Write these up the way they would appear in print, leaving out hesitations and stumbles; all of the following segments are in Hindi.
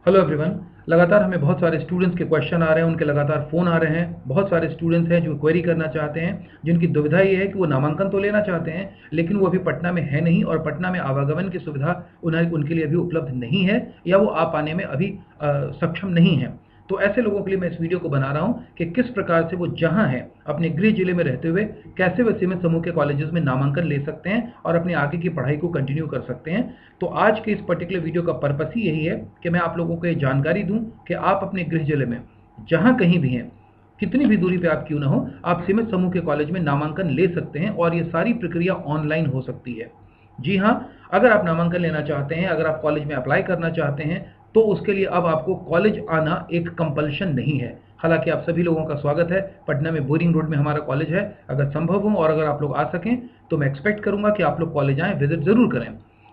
Hello everyone. लगातार हमें बहुत सारे स्टूडेंट्स के क्वेश्चन आ रहे हैं, उनके लगातार फ़ोन आ रहे हैं। बहुत सारे स्टूडेंट्स हैं जो क्वेरी करना चाहते हैं, जिनकी दुविधा ये है कि वो नामांकन तो लेना चाहते हैं, लेकिन वो अभी पटना में है नहीं और पटना में आवागमन की सुविधा उनके लिए अभी उपलब्ध नहीं है या वो आ पाने में अभी सक्षम नहीं है। तो ऐसे लोगों के लिए मैं इस वीडियो को बना रहा हूँ कि किस प्रकार से वो जहाँ हैं अपने गृह जिले में रहते हुए कैसे वे सीमित समूह के कॉलेजेस में नामांकन ले सकते हैं और अपनी आगे की पढ़ाई को कंटिन्यू कर सकते हैं। तो आज के इस पर्टिकुलर वीडियो का पर्पस ही यही है कि मैं आप लोगों को ये जानकारी दूं कि आप अपने गृह जिले में जहाँ कहीं भी हैं, कितनी भी दूरी पे आप क्यों ना हो, आप सीमित समूह के कॉलेज में नामांकन ले सकते हैं और ये सारी प्रक्रिया ऑनलाइन हो सकती है। जी हाँ, अगर आप नामांकन लेना चाहते हैं, अगर आप कॉलेज में अप्लाई करना चाहते हैं, तो उसके लिए अब आपको कॉलेज आना एक कंपल्शन नहीं है। हालांकि आप सभी लोगों का स्वागत है। पटना में बोरिंग रोड में हमारा कॉलेज है। अगर संभव हो और अगर आप लोग आ सकें तो मैं एक्सपेक्ट करूंगा कि आप लोग कॉलेज आएँ, विजिट ज़रूर करें।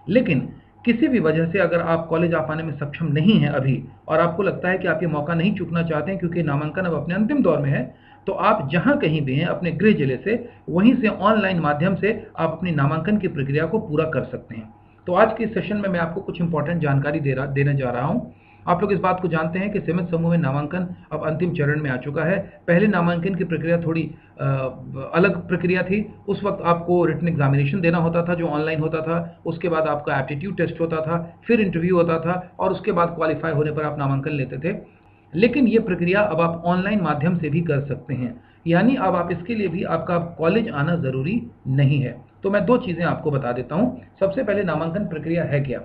लेकिन किसी भी वजह से अगर आप कॉलेज आ पाने में सक्षम नहीं हैं अभी और आपको लगता है कि आप ये मौका नहीं चूकना चाहते हैं क्योंकि नामांकन अब अपने अंतिम दौर में है, तो आप जहाँ कहीं भी हैं अपने गृह जिले से, वहीं से ऑनलाइन माध्यम से आप अपनी नामांकन की प्रक्रिया को पूरा कर सकते हैं। तो आज के इस सेशन में मैं आपको कुछ इंपॉर्टेंट जानकारी देने जा रहा हूँ। आप लोग इस बात को जानते हैं कि सीमित समूह में नामांकन अब अंतिम चरण में आ चुका है। पहले नामांकन की प्रक्रिया थोड़ी अलग प्रक्रिया थी। उस वक्त आपको रिटन एग्जामिनेशन देना होता था जो ऑनलाइन होता था, उसके बाद आपका एप्टीट्यूड टेस्ट होता था, फिर इंटरव्यू होता था और उसके बाद क्वालिफाई होने पर आप नामांकन लेते थे। लेकिन ये प्रक्रिया अब आप ऑनलाइन माध्यम से भी कर सकते हैं, यानी अब आप इसके लिए भी आपका कॉलेज आना ज़रूरी नहीं है। तो मैं दो चीज़ें आपको बता देता हूँ। सबसे पहले नामांकन प्रक्रिया है क्या।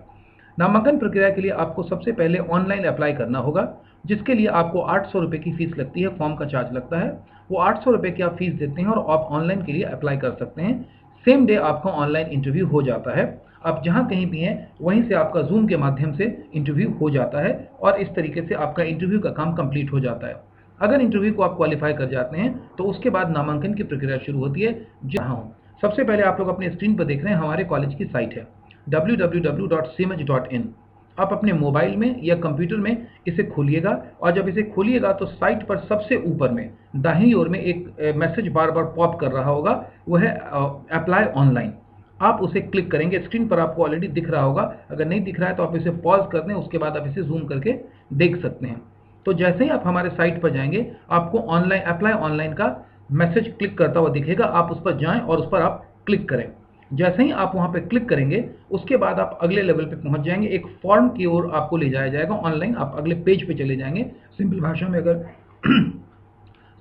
नामांकन प्रक्रिया के लिए आपको सबसे पहले ऑनलाइन अप्लाई करना होगा, जिसके लिए आपको 800 रुपये की फ़ीस लगती है, फॉर्म का चार्ज लगता है। वो 800 रुपये की आप फीस देते हैं और आप ऑनलाइन के लिए अप्लाई कर सकते हैं। सेम डे आपका ऑनलाइन इंटरव्यू हो जाता है। आप जहाँ कहीं भी हैं वहीं से आपका जूम के माध्यम से इंटरव्यू हो जाता है और इस तरीके से आपका इंटरव्यू का काम कंप्लीट हो जाता है। अगर इंटरव्यू को आप क्वालिफाई कर जाते हैं तो उसके बाद नामांकन की प्रक्रिया शुरू होती है। जहाँ हूँ सबसे पहले आप लोग अपने स्क्रीन पर देख रहे हैं हमारे कॉलेज की साइट है www.cmh.in। आप अपने मोबाइल में या कंप्यूटर में इसे खोलिएगा और जब इसे खोलिएगा तो साइट पर सबसे ऊपर में दाहिनी ओर में एक मैसेज बार बार पॉप कर रहा होगा, वह है अप्लाई ऑनलाइन। आप उसे क्लिक करेंगे, स्क्रीन पर आपको ऑलरेडी दिख रहा होगा। अगर नहीं दिख रहा है तो आप इसे पॉज कर दें, उसके बाद आप इसे जूम करके देख सकते हैं। तो जैसे ही आप हमारे साइट पर जाएंगे आपको ऑनलाइन अप्लाई ऑनलाइन का मैसेज क्लिक करता हुआ दिखेगा। आप उस पर जाएं और उस पर आप क्लिक करें। जैसे ही आप वहां पे क्लिक करेंगे उसके बाद आप अगले लेवल पे पहुंच जाएंगे। एक फॉर्म की ओर आपको ले जाया जाएगा ऑनलाइन। आप अगले पेज पे चले जाएंगे। सिंपल भाषा में अगर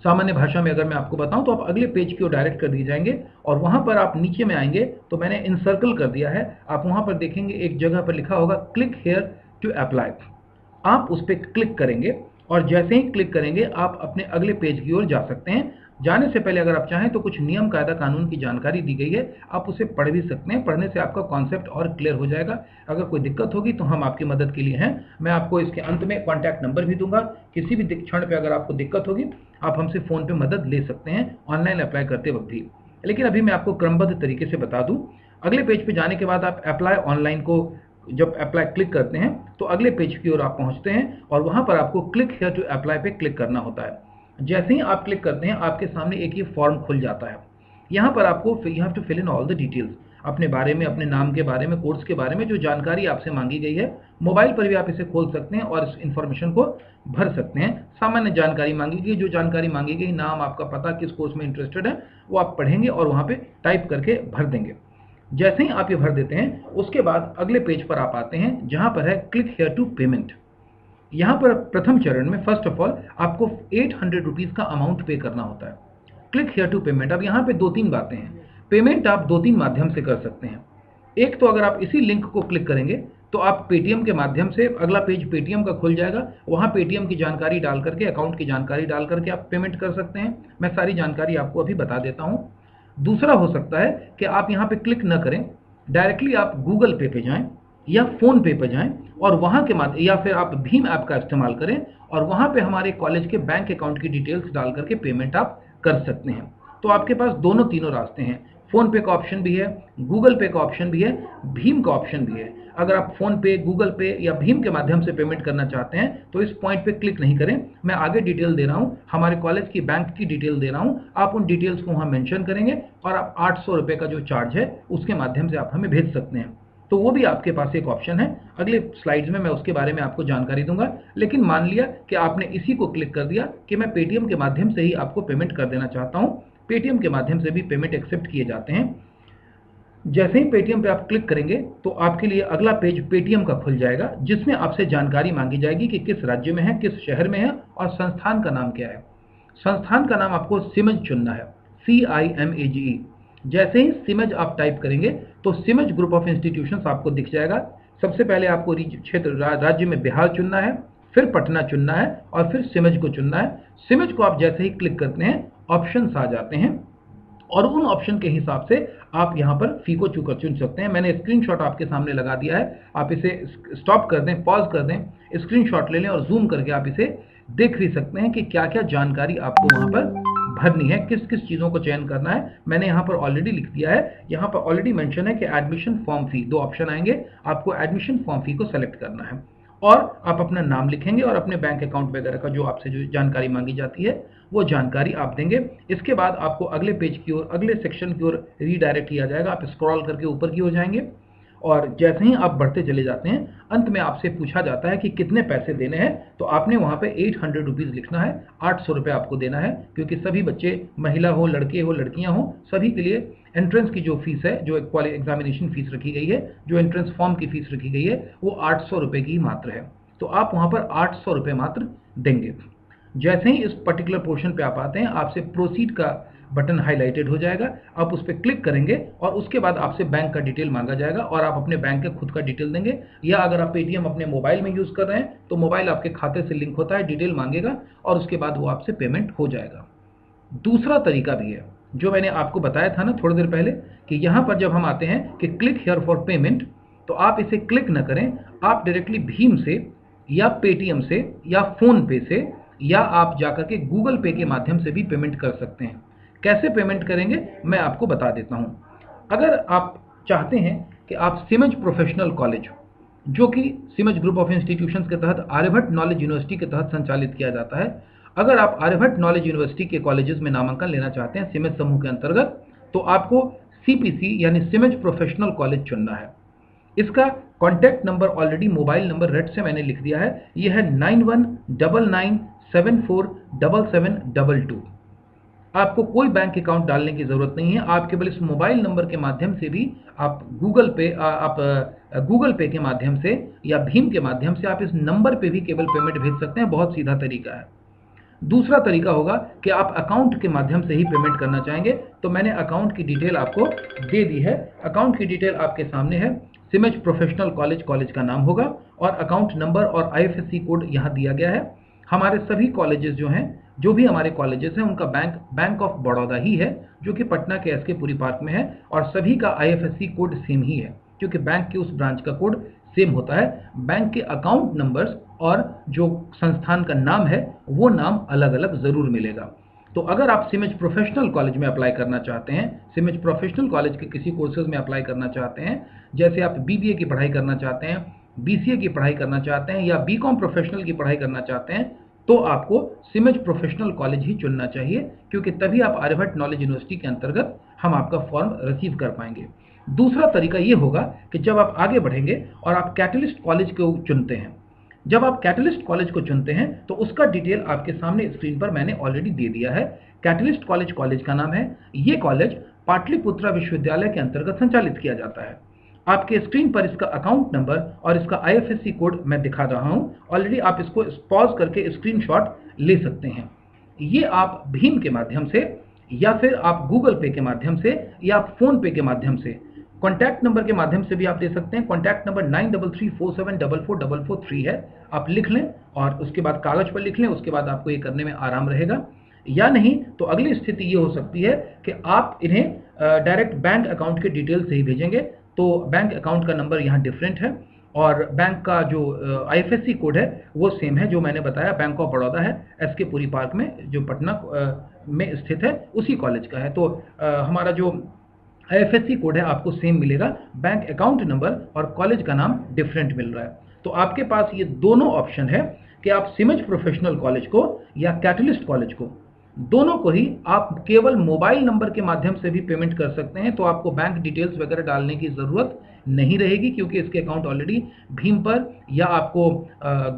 सामान्य भाषा में अगर मैं आपको बताऊं तो आप अगले पेज की ओर डायरेक्ट कर दिए जाएंगे और वहां पर आप नीचे में आएंगे तो मैंने इनसर्कल कर दिया है। आप वहां पर देखेंगे एक जगह पर लिखा होगा क्लिक हेयर टू अप्लाई। आप उस पर क्लिक करेंगे और जैसे ही क्लिक करेंगे आप अपने अगले पेज की ओर जा सकते हैं। जाने से पहले अगर आप चाहें तो कुछ नियम कायदा कानून की जानकारी दी गई है, आप उसे पढ़ भी सकते हैं। पढ़ने से आपका कॉन्सेप्ट और क्लियर हो जाएगा। अगर कोई दिक्कत होगी तो हम आपकी मदद के लिए हैं। मैं आपको इसके अंत में कॉन्टैक्ट नंबर भी दूंगा। किसी भी क्षण पर अगर आपको दिक्कत होगी आप हमसे फ़ोन पर मदद ले सकते हैं ऑनलाइन अप्लाई करते वक्त भी। लेकिन अभी मैं आपको क्रमबद्ध तरीके से बता दूँ। अगले पेज पर जाने के बाद आप अप्लाई ऑनलाइन को जब अप्लाई क्लिक करते हैं तो अगले पेज की ओर आप पहुंचते हैं और वहां पर आपको क्लिक हियर टू अप्लाई पे क्लिक करना होता है। जैसे ही आप क्लिक करते हैं आपके सामने एक ये फॉर्म खुल जाता है। यहाँ पर आपको you have to fill in all the details, अपने बारे में, अपने नाम के बारे में, कोर्स के बारे में जो जानकारी आपसे मांगी गई है। मोबाइल पर भी आप इसे खोल सकते हैं और इस इन्फॉर्मेशन को भर सकते हैं। सामान्य जानकारी मांगी गई, जो जानकारी मांगी गई, नाम, आपका पता, किस कोर्स में इंटरेस्टेड है, वो आप पढ़ेंगे और वहाँ पे टाइप करके भर देंगे। जैसे ही आप ये भर देते हैं उसके बाद अगले पेज पर आप आते हैं जहां पर है क्लिक हेयर टू पेमेंट। यहां पर प्रथम चरण में फर्स्ट ऑफ ऑल आपको 800 रुपीज़ का अमाउंट पे करना होता है। Click here to payment. अब यहाँ पे दो तीन बातें हैं। पेमेंट आप दो तीन माध्यम से कर सकते हैं। एक तो अगर आप इसी लिंक को क्लिक करेंगे तो आप पेटीएम के माध्यम से, अगला पेज पेटीएम का खुल जाएगा, वहाँ पेटीएम की जानकारी डाल करके, अकाउंट की जानकारी डाल करके आप पेमेंट कर सकते हैं। मैं सारी जानकारी आपको अभी बता देता हूँ। दूसरा हो सकता है कि आप यहाँ पे क्लिक न करें, डायरेक्टली आप गूगल पे पे जाएं या फ़ोन पे पे जाएं और वहाँ के माध्यम, या फिर आप भीम ऐप का इस्तेमाल करें और वहाँ पे हमारे कॉलेज के बैंक अकाउंट की डिटेल्स डाल करके पेमेंट आप कर सकते हैं। तो आपके पास दोनों तीनों रास्ते हैं। फ़ोन पे का ऑप्शन भी है, गूगल पे का ऑप्शन भी है, भीम का ऑप्शन भी है। अगर आप फ़ोन पे, गूगल पे या भीम के माध्यम से पेमेंट करना चाहते हैं तो इस पॉइंट पे क्लिक नहीं करें। मैं आगे डिटेल दे रहा हूँ, हमारे कॉलेज की बैंक की डिटेल दे रहा हूँ। आप उन डिटेल्स को वहाँ मेंशन करेंगे और आप 800 रुपये का जो चार्ज है उसके माध्यम से आप हमें भेज सकते हैं। तो वो भी आपके पास एक ऑप्शन है। अगले स्लाइड्स में मैं उसके बारे में आपको जानकारी दूंगा। लेकिन मान लिया कि आपने इसी को क्लिक कर दिया कि मैं पेटीएम के माध्यम से ही आपको पेमेंट कर देना चाहता हूं। पेटीएम के माध्यम से भी पेमेंट एक्सेप्ट किए जाते हैं। जैसे ही पेटीएम पे आप क्लिक करेंगे तो आपके लिए अगला पेज पेटीएम का खुल जाएगा, जिसमें आपसे जानकारी मांगी जाएगी कि किस राज्य में है, किस शहर में है और संस्थान का नाम क्या है। संस्थान का नाम आपको सिमज चुनना है, CIMAGE। जैसे ही सिमज आप टाइप करेंगे तो सिमज ग्रुप ऑफ इंस्टीट्यूशंस आपको दिख जाएगा। सबसे पहले आपको क्षेत्र राज्य में बिहार चुनना है, फिर पटना चुनना है और फिर सिमज को चुनना है। सिमज को आप जैसे ही क्लिक करते हैं ऑप्शंस आ जाते हैं और उन ऑप्शन के हिसाब से आप यहाँ पर फी को चुन सकते हैं। मैंने स्क्रीनशॉट आपके सामने लगा दिया है, आप इसे स्टॉप कर दें, पॉज कर दें, स्क्रीनशॉट ले लें और जूम करके आप इसे देख भी सकते हैं कि क्या क्या जानकारी आपको वहाँ पर भरनी है, किस किस चीज़ों को चयन करना है। मैंने यहाँ पर ऑलरेडी लिख दिया है, यहाँ पर ऑलरेडी मेंशन है कि एडमिशन फॉर्म फी, दो ऑप्शन आएंगे, आपको एडमिशन फॉर्म फी को सेलेक्ट करना है और आप अपना नाम लिखेंगे और अपने बैंक अकाउंट वगैरह का जो आपसे जो जानकारी मांगी जाती है वो जानकारी आप देंगे। इसके बाद आपको अगले पेज की ओर, अगले सेक्शन की ओर रीडायरेक्ट किया जाएगा। आप स्क्रॉल करके ऊपर की ओर जाएंगे और जैसे ही आप बढ़ते चले जाते हैं अंत में आपसे पूछा जाता है कि कितने पैसे देने हैं, तो आपने वहाँ पे 800 रुपीज़ लिखना है। 800 रुपये आपको देना है, क्योंकि सभी बच्चे, महिला हो, लड़के हो, लड़कियाँ हो, सभी के लिए एंट्रेंस की जो फीस है, जो एग्जामिनेशन फीस रखी गई है, जो एंट्रेंस फॉर्म की फीस रखी गई है, वो 800 रुपये की मात्र है। तो आप वहाँ पर 800 रुपये मात्र देंगे। जैसे ही इस पर्टिकुलर पोर्शन पे आप आते हैं, आपसे प्रोसीड का बटन हाईलाइटेड हो जाएगा, आप उस पर क्लिक करेंगे और उसके बाद आपसे बैंक का डिटेल मांगा जाएगा और आप अपने बैंक के खुद का डिटेल देंगे, या अगर आप पेटीएम अपने मोबाइल में यूज़ कर रहे हैं तो मोबाइल आपके खाते से लिंक होता है, डिटेल मांगेगा और उसके बाद वो आपसे पेमेंट हो जाएगा। दूसरा तरीका भी है जो मैंने आपको बताया था ना थोड़ी देर पहले, कि यहाँ पर जब हम आते हैं कि क्लिक हियर फॉर पेमेंट, तो आप इसे क्लिक न करें, आप डायरेक्टली भीम से या पेटीएम से या फ़ोन पे से या आप जाकर के गूगल पे के माध्यम से भी पेमेंट कर सकते हैं। कैसे पेमेंट करेंगे मैं आपको बता देता हूं। अगर आप चाहते हैं कि आप सिमज प्रोफेशनल कॉलेज, जो कि सिमज ग्रुप ऑफ इंस्टीट्यूशंस के तहत आर्यभट्ट नॉलेज यूनिवर्सिटी के तहत संचालित किया जाता है, अगर आप आर्यभट्ट नॉलेज यूनिवर्सिटी के कॉलेजेस में नामांकन लेना चाहते हैं सिमज समूह के अंतर्गत, तो आपको CPC यानी सिमज प्रोफेशनल कॉलेज चुनना है। इसका contact number already mobile number red से मैंने लिख दिया है, यह है 9199747722। आपको कोई बैंक अकाउंट डालने की ज़रूरत नहीं है, आप केवल इस मोबाइल नंबर के माध्यम से भी आप गूगल पे के माध्यम से या भीम के माध्यम से आप इस नंबर पे भी केवल पेमेंट भेज सकते हैं। बहुत सीधा तरीका है। दूसरा तरीका होगा कि आप अकाउंट के माध्यम से ही पेमेंट करना चाहेंगे, तो मैंने अकाउंट की डिटेल आपको दे दी है। अकाउंट की डिटेल आपके सामने है, सिमज प्रोफेशनल कॉलेज, कॉलेज का नाम होगा और अकाउंट नंबर और IFSC कोड यहाँ दिया गया है। हमारे सभी कॉलेजेस जो हैं, जो भी हमारे कॉलेजेस हैं, उनका बैंक ऑफ बड़ौदा ही है, जो कि पटना के SK पुरी पार्क में है और सभी का IFSC कोड सेम ही है, क्योंकि बैंक के उस ब्रांच का कोड सेम होता है। बैंक के अकाउंट नंबर्स और जो संस्थान का नाम है वो नाम अलग अलग ज़रूर मिलेगा। तो अगर आप सिमज प्रोफेशनल कॉलेज में अप्लाई करना चाहते हैं, सिमज प्रोफेशनल कॉलेज के किसी कोर्सेज में अप्लाई करना चाहते हैं, जैसे आप BBA की पढ़ाई करना चाहते हैं, BCA की पढ़ाई करना चाहते हैं या BCom प्रोफेशनल की पढ़ाई करना चाहते हैं, तो आपको सिमज प्रोफेशनल कॉलेज ही चुनना चाहिए, क्योंकि तभी आप आर्यभट्ट नॉलेज यूनिवर्सिटी के अंतर्गत हम आपका फॉर्म रिसीव कर पाएंगे। दूसरा तरीका ये होगा कि जब आप आगे बढ़ेंगे और आप कैटलिस्ट कॉलेज को चुनते हैं, जब आप कैटलिस्ट कॉलेज को चुनते हैं तो उसका डिटेल आपके सामने स्क्रीन पर मैंने ऑलरेडी दे दिया है। कैटलिस्ट कॉलेज, कॉलेज का नाम है। ये कॉलेज पाटलिपुत्रा विश्वविद्यालय के अंतर्गत संचालित किया जाता है। आपके स्क्रीन पर इसका अकाउंट नंबर और इसका IFSC कोड मैं दिखा रहा हूं। ऑलरेडी आप इसको पॉज करके स्क्रीनशॉट ले सकते हैं। ये आप भीम के माध्यम से या फिर आप गूगल पे के माध्यम से या आप फोन पे के माध्यम से, कॉन्टैक्ट नंबर के माध्यम से भी आप दे सकते हैं। कॉन्टैक्ट नंबर 9334744443 है, आप लिख लें और उसके बाद कागज पर लिख लें, उसके बाद आपको ये करने में आराम रहेगा। या नहीं तो अगली स्थिति ये हो सकती है कि आप इन्हें डायरेक्ट बैंक अकाउंट के डिटेल से ही भेजेंगे, तो बैंक अकाउंट का नंबर यहाँ डिफरेंट है और बैंक का जो IFSC कोड है वो सेम है, जो मैंने बताया बैंक ऑफ बड़ौदा है, SK पुरी पार्क में, जो पटना में स्थित है, उसी कॉलेज का है। तो हमारा जो IFSC कोड है आपको सेम मिलेगा, बैंक अकाउंट नंबर और कॉलेज का नाम डिफरेंट मिल रहा है। तो आपके पास ये दोनों ऑप्शन है कि आप सिमज प्रोफेशनल कॉलेज को या कैटलिस्ट कॉलेज को, दोनों को ही आप केवल मोबाइल नंबर के माध्यम से भी पेमेंट कर सकते हैं। तो आपको बैंक डिटेल्स वगैरह डालने की ज़रूरत नहीं रहेगी, क्योंकि इसके अकाउंट ऑलरेडी भीम पर या आपको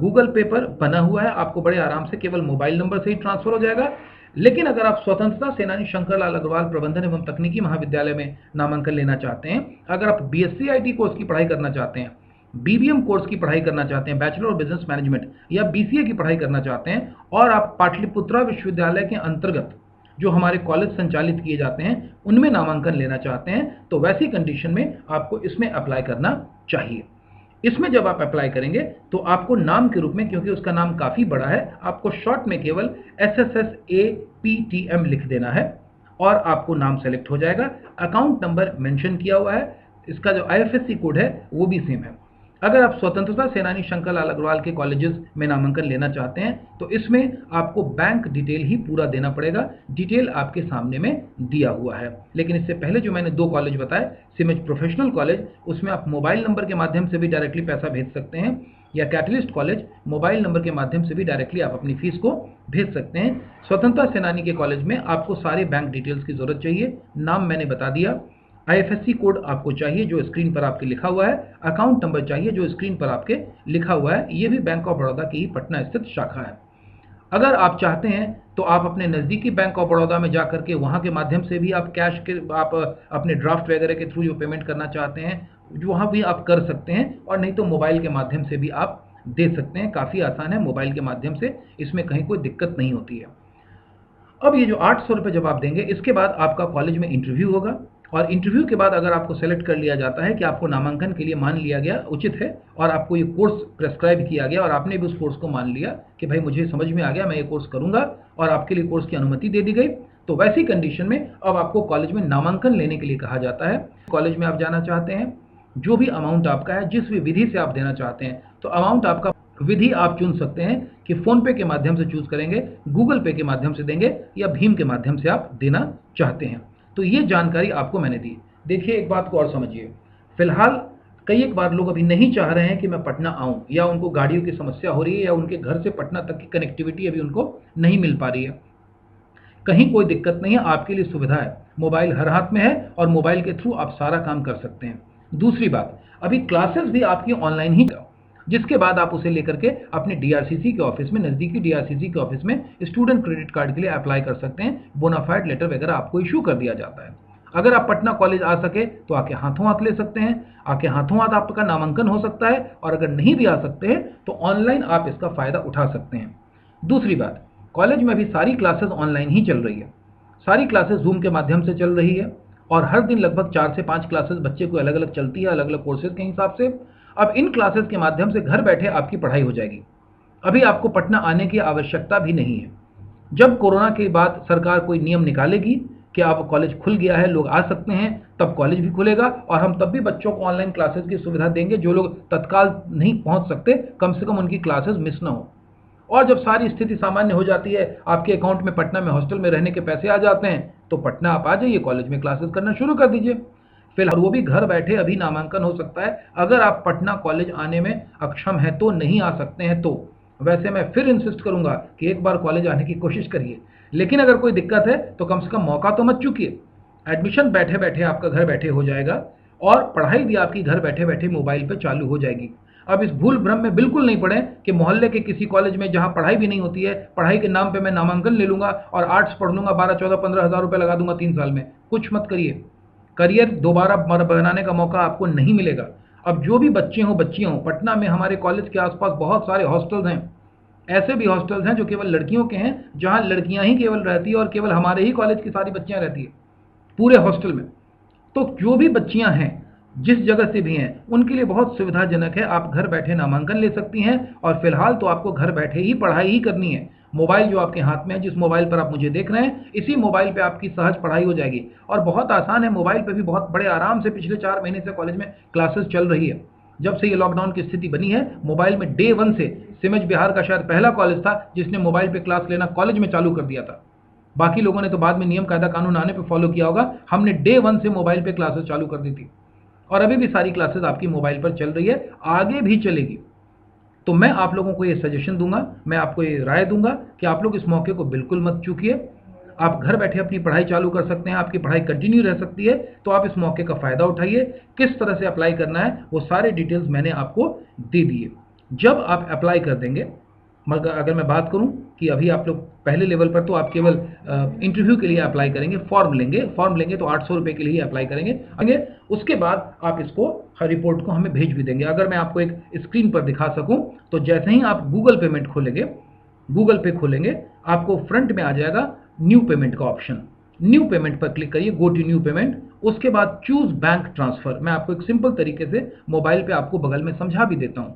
गूगल पे पर बना हुआ है। आपको बड़े आराम से केवल मोबाइल नंबर से ही ट्रांसफर हो जाएगा। लेकिन अगर आप स्वतंत्रता सेनानी शंकरलाल अग्रवाल प्रबंधन एवं तकनीकी महाविद्यालय में नामांकन लेना चाहते हैं, अगर आप बीएससी आईटी कोर्स की पढ़ाई करना चाहते हैं, बीबीएम कोर्स की पढ़ाई करना चाहते हैं, बैचलर ऑफ बिजनेस मैनेजमेंट या बीसीए की पढ़ाई करना चाहते हैं, और आप पाटलिपुत्रा विश्वविद्यालय के अंतर्गत जो हमारे कॉलेज संचालित किए जाते हैं उनमें नामांकन लेना चाहते हैं, तो वैसी कंडीशन में आपको इसमें अप्लाई करना चाहिए। इसमें जब आप अप्लाई करेंगे तो आपको नाम के रूप में, क्योंकि उसका नाम काफ़ी बड़ा है, आपको शॉर्ट में केवल SSSAPTM लिख देना है और आपको नाम सेलेक्ट हो जाएगा। अकाउंट नंबर मेंशन किया हुआ है, इसका जो IFSC कोड है वो भी सेम है। अगर आप स्वतंत्रता सेनानी शंकरलाल अग्रवाल के कॉलेजेस में नामांकन लेना चाहते हैं तो इसमें आपको बैंक डिटेल ही पूरा देना पड़ेगा। डिटेल आपके सामने में दिया हुआ है। लेकिन इससे पहले जो मैंने 2 कॉलेज बताए, सिमेज प्रोफेशनल कॉलेज, उसमें आप मोबाइल नंबर के माध्यम से भी डायरेक्टली पैसा भेज सकते हैं, या कैटलिस्ट कॉलेज मोबाइल नंबर के माध्यम से भी डायरेक्टली आप अपनी फीस को भेज सकते हैं। स्वतंत्रता सेनानी के कॉलेज में आपको सारे बैंक डिटेल्स की जरूरत चाहिए। नाम मैंने बता दिया, IFSC कोड आपको चाहिए जो स्क्रीन पर आपके लिखा हुआ है, अकाउंट नंबर चाहिए जो स्क्रीन पर आपके लिखा हुआ है। ये भी बैंक ऑफ बड़ौदा की ही पटना स्थित शाखा है। अगर आप चाहते हैं तो आप अपने नज़दीकी बैंक ऑफ बड़ौदा में जाकर के वहाँ के माध्यम से भी आप कैश के आप अपने ड्राफ्ट वगैरह के थ्रू जो पेमेंट करना चाहते हैं वहाँ भी आप कर सकते हैं, और नहीं तो मोबाइल के माध्यम से भी आप दे सकते हैं। काफ़ी आसान है मोबाइल के माध्यम से, इसमें कहीं कोई दिक्कत नहीं होती है। अब ये जो 800 रुपये जब आप देंगे, इसके बाद आपका कॉलेज में इंटरव्यू होगा, और इंटरव्यू के बाद अगर आपको सेलेक्ट कर लिया जाता है कि आपको नामांकन के लिए मान लिया गया उचित है, और आपको ये कोर्स प्रेस्क्राइब किया गया और आपने भी उस कोर्स को मान लिया कि भाई मुझे समझ में आ गया, मैं ये कोर्स करूंगा, और आपके लिए कोर्स की अनुमति दे दी गई, तो वैसी कंडीशन में अब आपको कॉलेज में नामांकन लेने के लिए कहा जाता है। कॉलेज में आप जाना चाहते हैं, जो भी अमाउंट आपका है, जिस भी विधि से आप देना चाहते हैं, तो अमाउंट आपका विधि आप चुन सकते हैं कि फोन पे के माध्यम से चूज करेंगे, गूगल पे के माध्यम से देंगे, या भीम के माध्यम से आप देना चाहते हैं। तो ये जानकारी आपको मैंने दी। देखिए, एक बात को और समझिए, फिलहाल कई एक बार लोग अभी नहीं चाह रहे हैं कि मैं पटना आऊं, या उनको गाड़ियों की समस्या हो रही है, या उनके घर से पटना तक की कनेक्टिविटी अभी उनको नहीं मिल पा रही है। कहीं कोई दिक्कत नहीं है, आपके लिए सुविधा है, मोबाइल हर हाथ में है और मोबाइल के थ्रू आप सारा काम कर सकते हैं। दूसरी बात, अभी क्लासेस भी आपकी ऑनलाइन ही, जिसके बाद आप उसे लेकर के अपने डीआरसीसी के ऑफिस में, नज़दीकी डीआरसीसी के ऑफिस में स्टूडेंट क्रेडिट कार्ड के लिए अप्लाई कर सकते हैं। बोनाफाइड लेटर वगैरह आपको इशू कर दिया जाता है। अगर आप पटना कॉलेज आ सके तो आके हाथों हाथ ले सकते हैं, आके हाथों हाथ आपका नामांकन हो सकता है, और अगर नहीं भी आ सकते हैं तो ऑनलाइन आप इसका फ़ायदा उठा सकते हैं। दूसरी बात, कॉलेज में अभी सारी क्लासेस ऑनलाइन ही चल रही है, सारी क्लासेस जूम के माध्यम से चल रही है, और हर दिन लगभग 4 से 5 क्लासेस बच्चे को अलग अलग चलती है, अलग अलग कोर्सेज के हिसाब से। अब इन क्लासेस के माध्यम से घर बैठे आपकी पढ़ाई हो जाएगी। अभी आपको पटना आने की आवश्यकता भी नहीं है। जब कोरोना के बाद सरकार कोई नियम निकालेगी कि अब कॉलेज खुल गया है, लोग आ सकते हैं, तब कॉलेज भी खुलेगा, और हम तब भी बच्चों को ऑनलाइन क्लासेस की सुविधा देंगे। जो लोग तत्काल नहीं पहुंच सकते, कम से कम उनकी क्लासेस मिस ना हो। और जब सारी स्थिति सामान्य हो जाती है, आपके अकाउंट में पटना में हॉस्टल में रहने के पैसे आ जाते हैं, तो पटना आप आ जाइए, कॉलेज में क्लासेस करना शुरू कर दीजिए। फिलहाल वो भी घर बैठे अभी नामांकन हो सकता है। अगर आप पटना कॉलेज आने में अक्षम हैं तो, नहीं आ सकते हैं तो, वैसे मैं फिर इंसिस्ट करूंगा कि एक बार कॉलेज आने की कोशिश करिए। लेकिन अगर कोई दिक्कत है तो कम से कम मौका तो मत चूकिए। एडमिशन बैठे बैठे आपका घर बैठे हो जाएगा, और पढ़ाई भी आपकी घर बैठे बैठे मोबाइल पर चालू हो जाएगी। अब इस भूल भ्रम में बिल्कुल नहीं पड़े कि मोहल्ले के किसी कॉलेज में जहां पढ़ाई भी नहीं होती है, पढ़ाई के नाम पे मैं नामांकन ले लूंगा और आर्ट्स पढ़ लूंगा, 12, 14, 15 हज़ार रुपये लगा दूंगा 3 साल में। कुछ मत करिए, करियर दोबारा बनाने का मौका आपको नहीं मिलेगा। अब जो भी बच्चे हों, बच्चियां हों, पटना में हमारे कॉलेज के आसपास बहुत सारे हॉस्टल्स हैं। ऐसे भी हॉस्टल्स हैं जो केवल लड़कियों के हैं, जहां लड़कियां ही केवल रहती है और केवल हमारे ही कॉलेज की सारी बच्चियां रहती है पूरे हॉस्टल में। तो जो भी बच्चियां हैं, जिस जगह से भी हैं, उनके लिए बहुत सुविधाजनक है, आप घर बैठे नामांकन ले सकती हैं। और फिलहाल तो आपको घर बैठे ही पढ़ाई ही करनी है। मोबाइल जो आपके हाथ में है, जिस मोबाइल पर आप मुझे देख रहे हैं, इसी मोबाइल पे आपकी सहज पढ़ाई हो जाएगी। और बहुत आसान है, मोबाइल पे भी बहुत बड़े आराम से पिछले 4 महीने से कॉलेज में क्लासेस चल रही है। जब से ये लॉकडाउन की स्थिति बनी है, मोबाइल में डे 1 से, सिमेज बिहार का शायद पहला कॉलेज था जिसने मोबाइल पे क्लास लेना कॉलेज में चालू कर दिया था। बाकी लोगों ने तो बाद में नियम कायदा कानून आने पे फॉलो किया होगा। हमने डे 1 से मोबाइल पे क्लासेस चालू कर दी थी, और अभी भी सारी क्लासेस आपकी मोबाइल पर चल रही है, आगे भी चलेगी। तो मैं आप लोगों को ये सजेशन दूंगा, मैं आपको ये राय दूंगा कि आप लोग इस मौके को बिल्कुल मत चूकिए। आप घर बैठे अपनी पढ़ाई चालू कर सकते हैं, आपकी पढ़ाई कंटिन्यू रह सकती है। तो आप इस मौके का फ़ायदा उठाइए। किस तरह से अप्लाई करना है वो सारे डिटेल्स मैंने आपको दे दिए। जब आप अप्लाई कर देंगे, मगर अगर मैं बात करूं कि अभी आप लोग पहले लेवल पर तो आप केवल इंटरव्यू के लिए अप्लाई करेंगे, फॉर्म लेंगे तो 800 रुपये के लिए अप्लाई करेंगे। उसके बाद आप इसको हर रिपोर्ट को हमें भेज भी देंगे। अगर मैं आपको एक स्क्रीन पर दिखा सकूं तो जैसे ही आप गूगल पेमेंट खोलेंगे, गूगल पे खोलेंगे, आपको फ्रंट में आ जाएगा न्यू पेमेंट का ऑप्शन। न्यू पेमेंट पर क्लिक करिए, गो टू न्यू पेमेंट। उसके बाद चूज बैंक ट्रांसफर। मैं आपको एक सिंपल तरीके से मोबाइल पे आपको बगल में समझा भी देता हूं।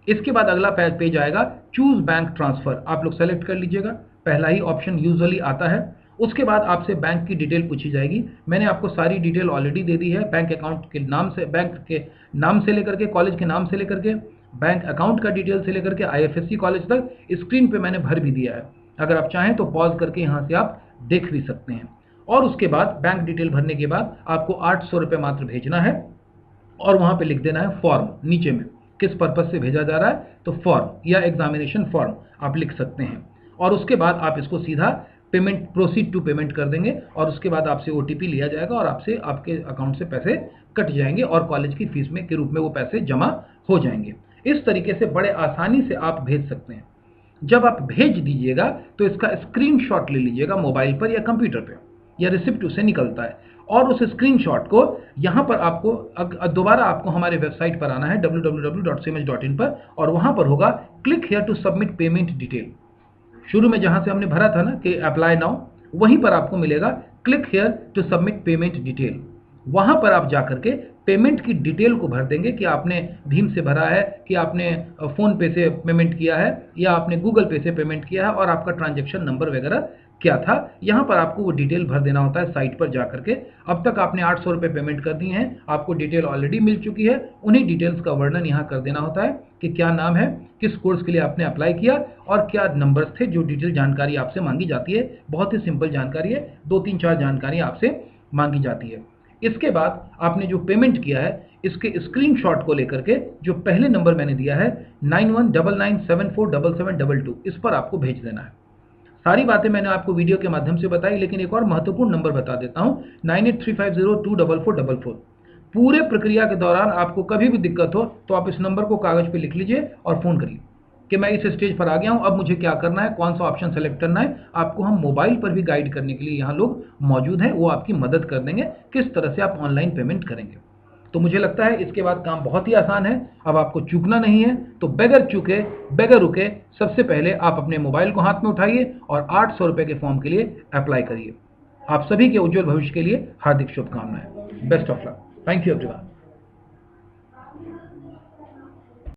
इसके बाद अगला पेज आएगा चूज बैंक ट्रांसफर। आप लोग सेलेक्ट कर लीजिएगा, पहला ही ऑप्शन यूजुअली आता है। उसके बाद आपसे बैंक की डिटेल पूछी जाएगी। मैंने आपको सारी डिटेल ऑलरेडी दे दी है, बैंक अकाउंट के नाम से, बैंक के नाम से लेकर के, कॉलेज के नाम से लेकर के, बैंक अकाउंट का डिटेल से लेकर के IFSC कॉलेज तक स्क्रीन पे मैंने भर भी दिया है। अगर आप चाहें तो पॉज करके यहाँ से आप देख भी सकते हैं। और उसके बाद बैंक डिटेल भरने के बाद आपको 800 रुपये मात्र भेजना है और वहाँ पे लिख देना है फॉर्म। नीचे में किस पर्पज से भेजा जा रहा है तो फॉर्म या एग्जामिनेशन फॉर्म आप लिख सकते हैं। और उसके बाद आप इसको सीधा पेमेंट, प्रोसीड टू पेमेंट कर देंगे और उसके बाद आपसे OTP लिया जाएगा और आपसे आपके अकाउंट से पैसे कट जाएंगे और कॉलेज की फीस में के रूप में वो पैसे जमा हो जाएंगे। इस तरीके से बड़े आसानी से आप भेज सकते हैं। जब आप भेज दीजिएगा तो इसका स्क्रीनशॉट ले लीजिएगा मोबाइल पर या कंप्यूटर पर, या रिसिप्ट उससे निकलता है, और उस स्क्रीनशॉट को यहाँ पर आपको दोबारा आपको हमारे वेबसाइट पर आना है www.cmh.in पर, और वहाँ पर होगा click here to submit payment detail. शुरू में जहाँ से हमने भरा था ना कि अप्लाई नाउ, वहीं पर आपको मिलेगा click here to submit payment detail. वहाँ पर आप जाकर के पेमेंट की डिटेल को भर देंगे कि आपने भीम से भरा है, कि आपने फ़ोन पे से पेमेंट किया है, या आपने गूगल पे से पेमेंट किया है, और आपका ट्रांजैक्शन नंबर वगैरह क्या था। यहाँ पर आपको वो डिटेल भर देना होता है साइट पर जाकर के। अब तक आपने 800 रुपये पेमेंट कर दिए हैं, आपको डिटेल ऑलरेडी मिल चुकी है। उन्हीं डिटेल्स का वर्णन यहाँ कर देना होता है कि क्या नाम है, किस कोर्स के लिए आपने अप्लाई किया और क्या नंबर्स थे, जो डिटेल जानकारी आपसे मांगी जाती है। बहुत ही सिंपल जानकारी है, 2-3-4 जानकारी आपसे मांगी जाती है। इसके बाद आपने जो पेमेंट किया है इसके स्क्रीनशॉट को लेकर के जो पहले नंबर मैंने दिया है 9199747722, इस पर आपको भेज देना है। सारी बातें मैंने आपको वीडियो के माध्यम से बताई, लेकिन एक और महत्वपूर्ण नंबर बता देता हूं, 9835024444। पूरे प्रक्रिया के दौरान आपको कभी भी दिक्कत हो तो आप इस नंबर को कागज पे लिख लीजिए और फ़ोन करिए कि मैं इस स्टेज पर आ गया हूं, अब मुझे क्या करना है, कौन सा ऑप्शन सेलेक्ट करना है। आपको हम मोबाइल पर भी गाइड करने के लिए यहाँ लोग मौजूद हैं, वो आपकी मदद कर देंगे किस तरह से आप ऑनलाइन पेमेंट करेंगे। तो मुझे लगता है इसके बाद काम बहुत ही आसान है। अब आपको चूकना नहीं है, तो बगैर चूके, बगैर रुके, सबसे पहले आप अपने मोबाइल को हाथ में उठाइए और 800 रुपये के फॉर्म के लिए अप्लाई करिए। आप सभी के उज्जवल भविष्य के लिए हार्दिक शुभकामनाएं। Best of luck. Thank you everyone.